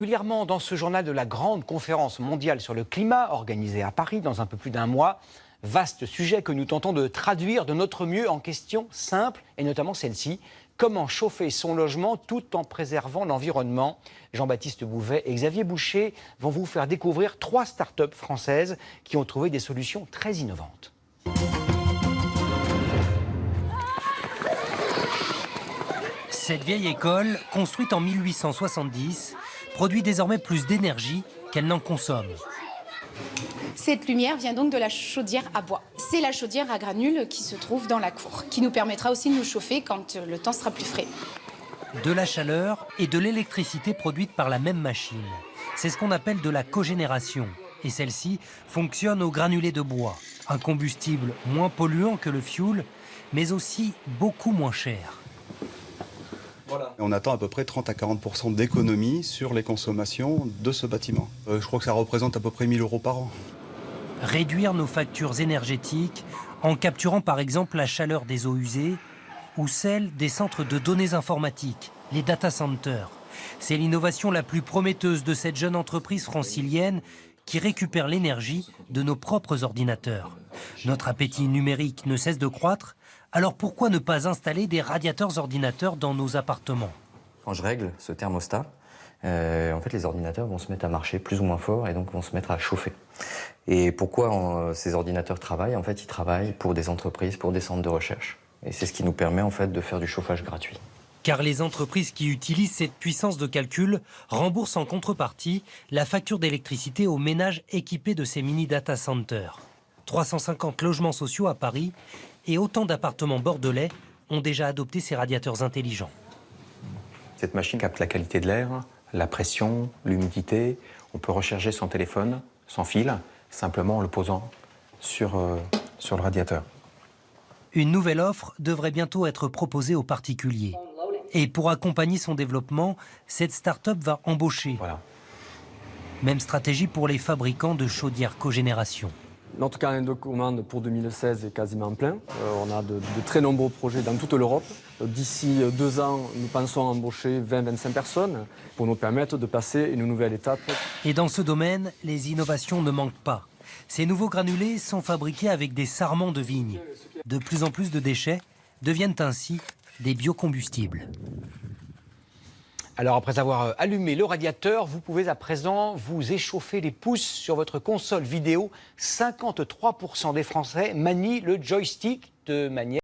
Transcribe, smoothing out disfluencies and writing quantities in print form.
Régulièrement dans ce journal de la grande conférence mondiale sur le climat organisée à Paris dans un peu plus d'un mois. Vaste sujet que nous tentons de traduire de notre mieux en questions simples et notamment celle-ci. Comment chauffer son logement tout en préservant l'environnement? Jean-Baptiste Bouvet et Xavier Boucher vont vous faire découvrir 3 startups françaises qui ont trouvé des solutions très innovantes. Cette vieille école, construite en 1870, produit désormais plus d'énergie qu'elle n'en consomme. Cette lumière vient donc de la chaudière à bois. C'est la chaudière à granules qui se trouve dans la cour, qui nous permettra aussi de nous chauffer quand le temps sera plus frais. De la chaleur et de l'électricité produite par la même machine. C'est ce qu'on appelle de la cogénération. Et celle-ci fonctionne au granulé de bois. Un combustible moins polluant que le fioul, mais aussi beaucoup moins cher. Voilà. On attend à peu près 30 à 40% d'économie sur les consommations de ce bâtiment. Je crois que ça représente à peu près 1 000 € par an. Réduire nos factures énergétiques en capturant par exemple la chaleur des eaux usées ou celle des centres de données informatiques, les data centers. C'est l'innovation la plus prometteuse de cette jeune entreprise francilienne qui récupère l'énergie de nos propres ordinateurs. Notre appétit numérique ne cesse de croître, alors pourquoi ne pas installer des radiateurs ordinateurs dans nos appartements? Quand je règle ce thermostat, en fait les ordinateurs vont se mettre à marcher plus ou moins fort et donc vont se mettre à chauffer. Et pourquoi ces ordinateurs travaillent? En fait, ils travaillent pour des entreprises, pour des centres de recherche. Et c'est ce qui nous permet en fait de faire du chauffage gratuit. Car les entreprises qui utilisent cette puissance de calcul remboursent en contrepartie la facture d'électricité aux ménages équipés de ces mini-data centers. 350 logements sociaux à Paris et autant d'appartements bordelais ont déjà adopté ces radiateurs intelligents. Cette machine capte la qualité de l'air, la pression, l'humidité. On peut recharger son téléphone sans fil, simplement en le posant sur le radiateur. Une nouvelle offre devrait bientôt être proposée aux particuliers. Et pour accompagner son développement, cette start-up va embaucher. Voilà. Même stratégie pour les fabricants de chaudières cogénération. Notre carnet de commandes pour 2016 est quasiment plein. On a de très nombreux projets dans toute l'Europe. D'ici 2 ans, nous pensons embaucher 20-25 personnes pour nous permettre de passer une nouvelle étape. Et dans ce domaine, les innovations ne manquent pas. Ces nouveaux granulés sont fabriqués avec des sarments de vigne. De plus en plus de déchets deviennent ainsi des biocombustibles. Alors après avoir allumé le radiateur, vous pouvez à présent vous échauffer les pouces sur votre console vidéo. 53% des Français manient le joystick de manière